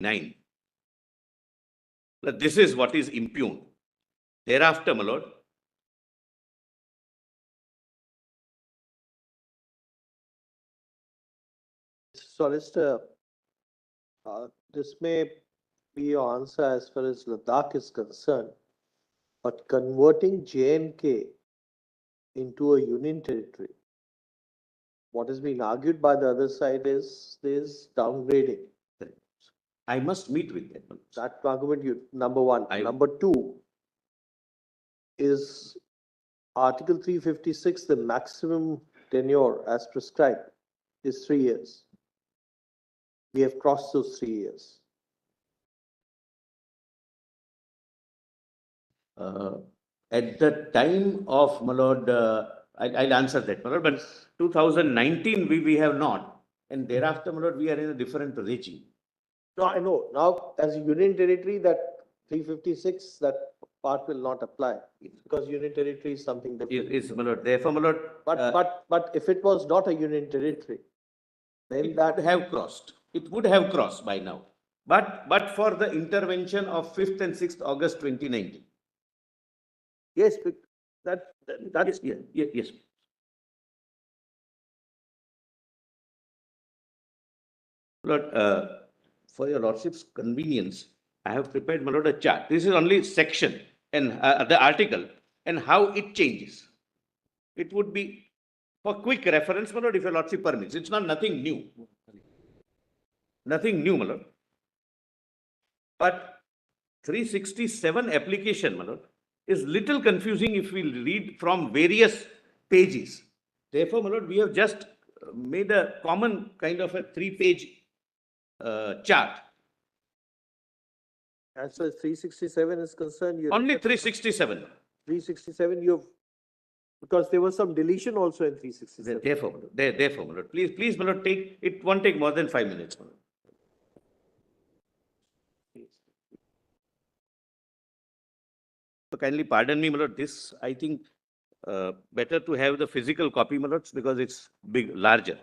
9. This is what is impugned. Thereafter, my lord, Solicitor, this may be your answer as far as Ladakh is concerned, but converting J&K into a union territory, what is being argued by the other side is downgrading. I must meet with them. That argument, number one. Number two, is Article 356, the maximum tenure as prescribed is 3 years. We have crossed those 3 years. At the time of, my lord, I'll answer that, my lord, but 2019 we have not. And thereafter, my lord, we are in a different regime. No, I know. Now, as a union territory, that 356, that part will not apply because union territory is something different. Is, my lord, therefore, my lord. But if it was not a union territory, then it that would have crossed. It would have crossed by now. But for the intervention of 5th and 6th August 2019. Yes, that's yes. Lord, for your lordship's convenience, I have prepared, my lord, a chart. This is only section and the article and how it changes. It would be for quick reference, my lord, if your lordship permits. It's not nothing new. Nothing new, my lord. But 367 application, my lord, is little confusing if we read from various pages. Therefore, my lord, we have just made a common kind of a 3-page chart. As far as 367 is concerned, you only 367. 367, you've because there was some deletion also in 367. Therefore, my lord, please, my lord, it won't take more than 5 minutes, my lord. So kindly pardon me, my lord. This, I think, better to have the physical copy, my lords, because it's larger.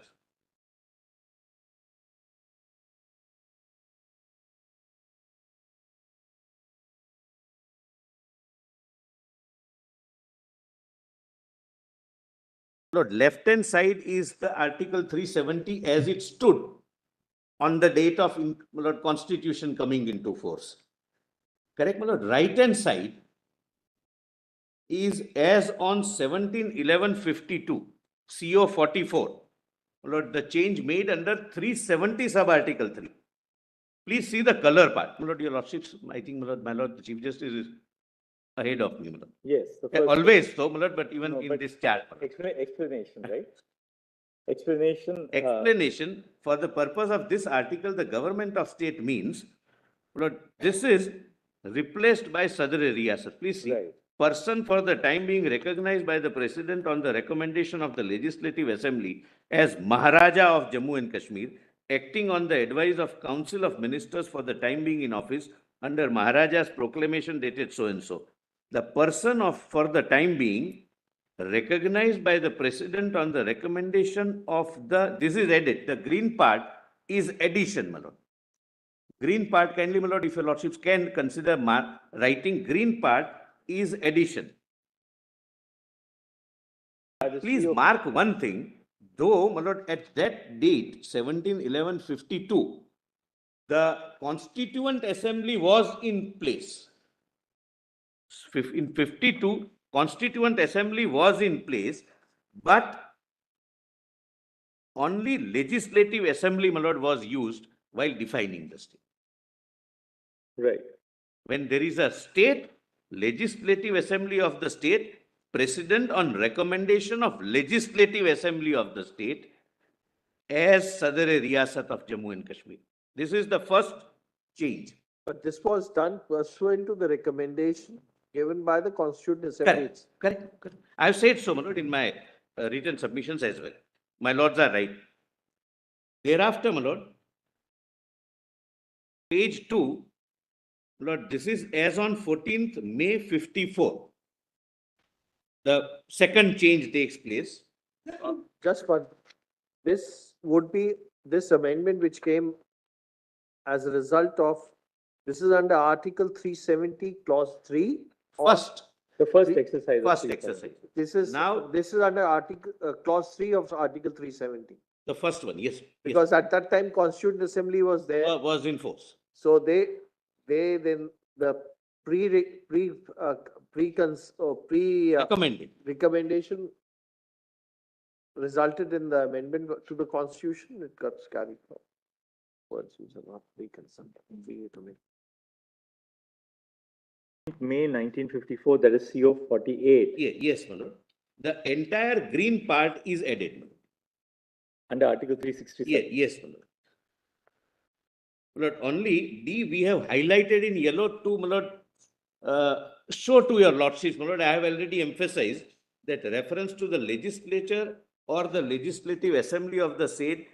Lord, left-hand side is the Article 370 as it stood on the date of Lord, Constitution coming into force. Correct, my lord? Right-hand side is as on 17/11/52, CO 44. Lord, the change made under 370 sub-article 3. Please see the color part. My lord, your lordships, I think, my lord, the Chief Justice is ahead of me, my lord. Yes. Always so, my lord, but even in this chart. Explanation, right? Explanation for the purpose of this article, the government of state means, Lord, this is replaced by Sadr Riyasat. Please see. Right. Person for the time being recognized by the President on the recommendation of the Legislative Assembly as Maharaja of Jammu and Kashmir, acting on the advice of Council of Ministers for the time being in office under Maharaja's proclamation dated so-and-so. The person for the time being recognized by the President on the recommendation of this is edit. The green part is addition, my lord. Green part, kindly, my lord, if your lordships can consider writing green part is addition. Please mark one thing, though, my lord, at that date, 17/11/52, the Constituent Assembly was in place. In 52, Constituent Assembly was in place, but only Legislative Assembly, my lord, was used while defining the state. Right. When there is a state, Legislative Assembly of the state, President on recommendation of Legislative Assembly of the state as Sadr-e-Riyasat of Jammu and Kashmir. This is the first change. But this was done pursuant to the recommendation given by the Constituent Assembly. Correct. I have said so, my lord, in my written submissions as well. My lords are right. Thereafter, my lord, page 2, Lord, this is as on 14th May 54. The second change takes place. Just one. This would be this amendment which came as a result of, this is under Article 370, Clause 3. or- First, The first Three- exercise. of first 370. exercise. This is, Now- this is under Article, Clause 3 of Article 370. The first one, yes. Because at that time Constituent Assembly was there. Was in force. So they then, the Recommended. recommendation resulted in the amendment to the Constitution. It got carried forward. Words which are not pre-consent. May 1954, that is CO 48, Yes, my lord. The entire green part is added, my lord. under Article 367. Yes, my lord. My lord, only D we have highlighted in yellow to, my lord, show to your lordships, my lord. I have already emphasized that reference to the legislature or the legislative assembly of the state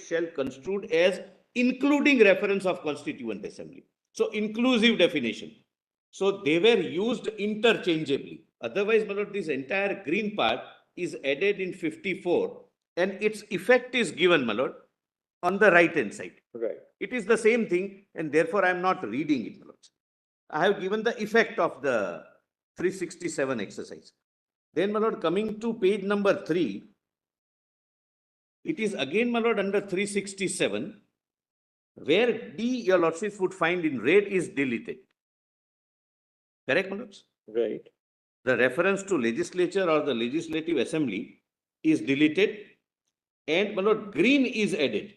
shall construed as including reference of constituent assembly. So inclusive definition. So they were used interchangeably. Otherwise, my lord, this entire green part is added in 54 and its effect is given, my lord, on the right hand side. Right. It is the same thing and therefore I am not reading it, my lords. I have given the effect of the 367 exercise. Then, my lord, coming to page number 3, it is again, my lord, under 367, where D, your lordships would find in red is deleted. Correct, my lords? Right. The reference to legislature or the legislative assembly is deleted and, my lord, green is added.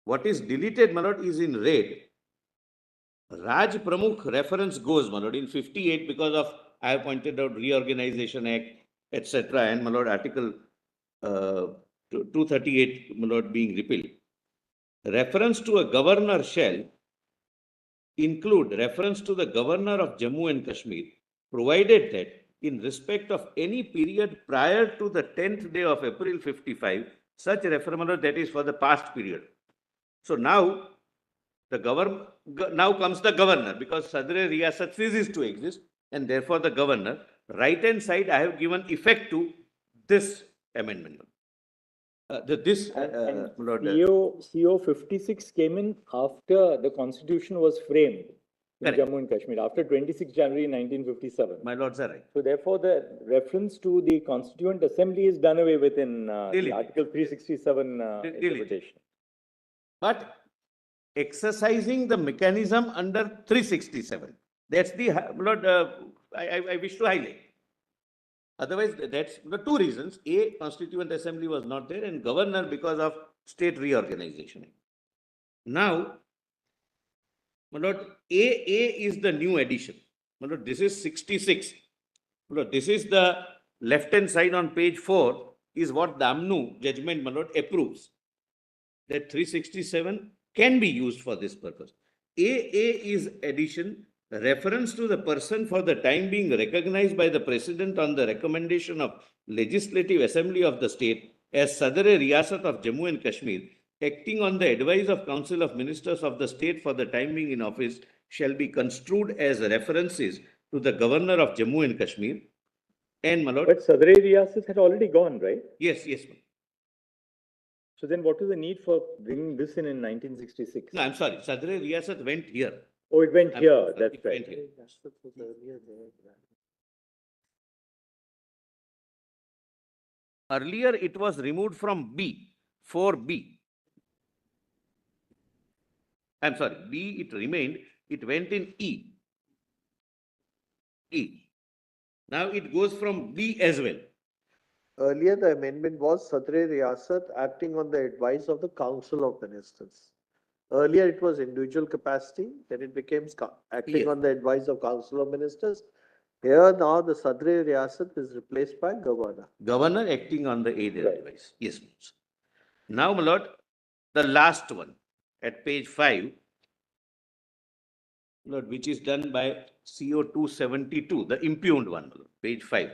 What is deleted, my lord, is in red. Raj Pramukh reference goes, my lord, in 58 because of, I have pointed out, Reorganization Act, etc. and, my lord, Article 238, my lord, being repealed. Reference to a governor shall include reference to the governor of Jammu and Kashmir, provided that in respect of any period prior to the 10th day of April 55, such referendum, that is for the past period. So now, now comes the governor, because Sadre Riyasat ceases to exist, and therefore the governor. Right hand side, I have given effect to this amendment. Lord, CO 56 came in after the constitution was framed in Correct. Jammu and Kashmir, after 26 January 1957. my lords are right. So therefore, the reference to the Constituent Assembly is done away with in the Deleted. Article 367 Deleted. interpretation. But exercising the mechanism under 367, that's the, Lord, I wish to highlight. Otherwise, that's the two reasons. A, Constituent Assembly was not there, and governor because of state reorganization. Now, my lord, AA is the new addition. My lord, this is 66. My lord, this is the left-hand side on page 4 is what the AMNU judgment, my lord, approves. That 367 can be used for this purpose. AA is addition, reference to the person for the time being recognized by the President on the recommendation of Legislative Assembly of the state as Sadr-e Riyasat of Jammu and Kashmir, acting on the advice of Council of Ministers of the state for the time being in office, shall be construed as references to the Governor of Jammu and Kashmir. And, my lord, But Sadr-e Riyasat had already gone, right? yes, ma'am. So then what is the need for bringing this in 1966? No, I'm sorry. Sadr-e Riyasat went here. Oh, it went I'm here, sorry, that's it right. went here. Earlier, it was removed from B, 4B. I'm sorry, B, it remained, it went in E. E. Now it goes from B as well. Earlier, the amendment was Sadr-e Riyasat acting on the advice of the Council of Ministers. Earlier, it was individual capacity, then it became acting Yes. on the advice of Council of Ministers. Here now, the Sadr-e Riyasat is replaced by Governor. Governor acting on the aid Right. advice. Yes, ma'am. Now, my lord, the last one at page 5, Lord, which is done by CO 272, the impugned one, my lord, page 5.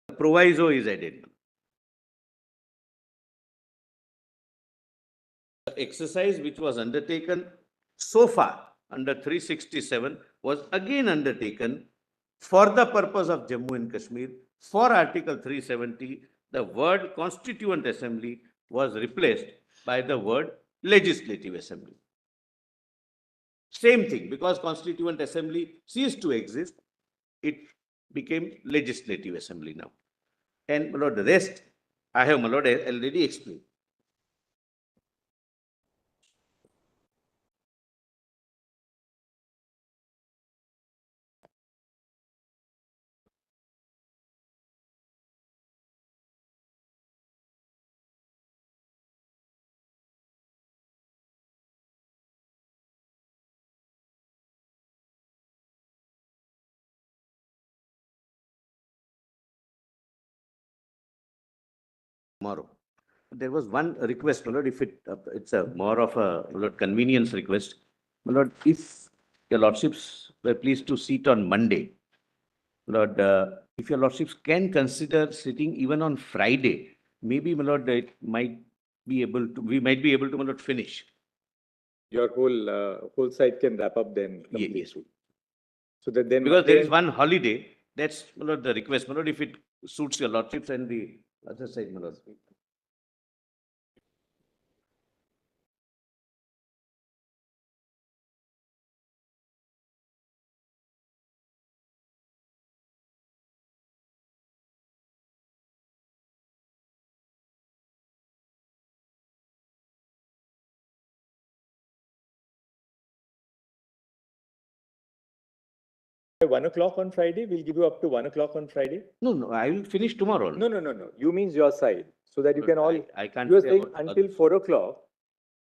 The proviso is added. The exercise which was undertaken so far under 367 was again undertaken for the purpose of Jammu and Kashmir, for Article 370, the word Constituent Assembly was replaced by the word Legislative Assembly. Same thing, because Constituent Assembly ceased to exist, it became Legislative Assembly now. And my lord, the rest, I have, my lord, already explained. Tomorrow. There was one request, my lord, if it's a more of a, my lord, convenience request. My lord, if your lordships were pleased to sit on Monday, my lord, if your lordships can consider sitting even on Friday, maybe, my lord, it might be able to, we might be able to, my lord, finish. Your whole site can wrap up then completely. Yes. So that then Because there is Monday- one holiday, that's, my lord, the request, my lord, if it suits your lordships and the other side, my lord. By 1 o'clock on Friday, we'll give you up to 1 o'clock on Friday. No, I will finish tomorrow. No. You means your side, so that you can all. I can't You are say saying about until 4 o'clock.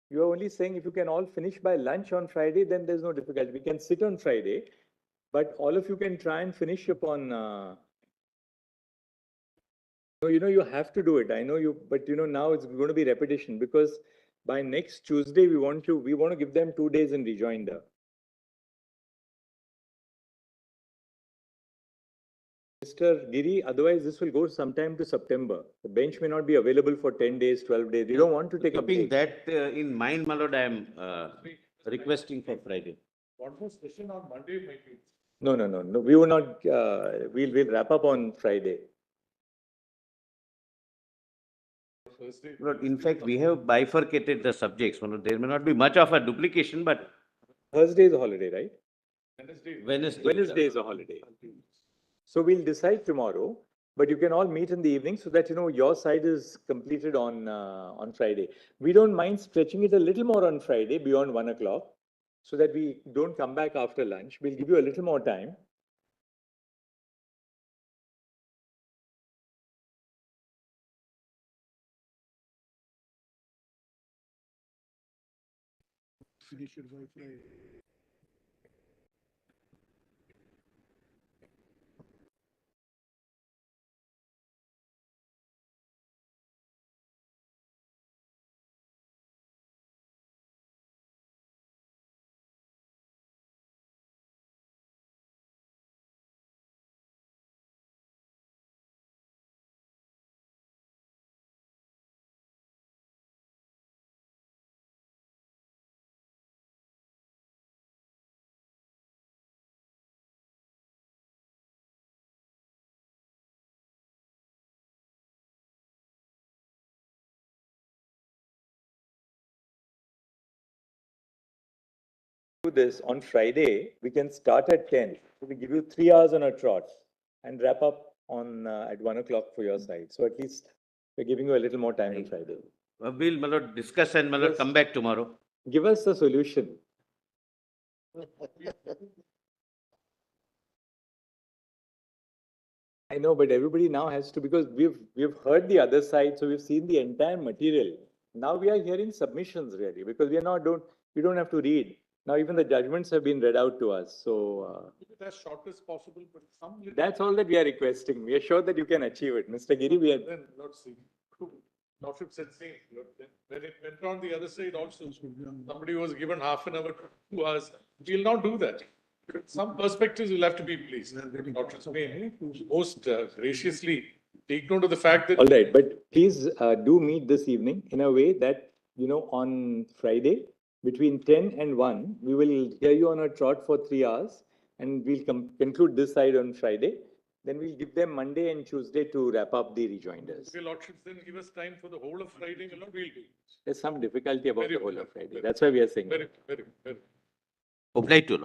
You are only saying if you can all finish by lunch on Friday, then there's no difficulty. We can sit on Friday, but all of you can try and finish upon. No, you have to do it. I know you, but now it's going to be repetition because by next Tuesday we want to give them 2 days in rejoinder. Mr. Giri, otherwise this will go sometime to September. The bench may not be available for 10 days, 12 days. You don't want to take a Keeping break. that in mind, my lord, I am requesting for Friday. What was session on Monday might be. No. We will not, we'll wrap up on Friday. Thursday. Lord, in fact, we have bifurcated the subjects. My lord, there may not be much of a duplication, but Thursday is a holiday, right? Wednesday. Wednesday is a holiday. So we'll decide tomorrow, but you can all meet in the evening so that your side is completed on Friday. We don't mind stretching it a little more on Friday beyond 1 o'clock, so that we don't come back after lunch. We'll give you a little more time. Finish it by Friday. Do this on Friday. We can start at 10. So we give you 3 hours on a trot and wrap up on at 1 o'clock for your side. So at least we're giving you a little more time on Friday. we'll, my lord, discuss and, my lord, come back tomorrow. Give us a solution. I know, but everybody now has to, because we've heard the other side, so we've seen the entire material. Now we are hearing submissions really, because we don't have to read. Now even the judgments have been read out to us. So Keep it as short as possible, but some. that's all that we are requesting. We are sure that you can achieve it. Mr. Giri, we are. Then, let's see. Lordship said same. When it went on the other side also, somebody was given half an hour, 2 hours. We'll not do that. Some perspectives will have to be pleased. Lordship may most graciously take note of the fact that. All right, but please do meet this evening in a way that, on Friday between 10 and 1, we will hear you on a trot for 3 hours and we'll conclude this side on Friday. then we'll give them Monday and Tuesday to wrap up the rejoinders. Your lordships then give us time for the whole of Friday, we'll do. There's some difficulty about Very the whole well, of Friday. very That's why we are saying. Very, very, very. Obliged to.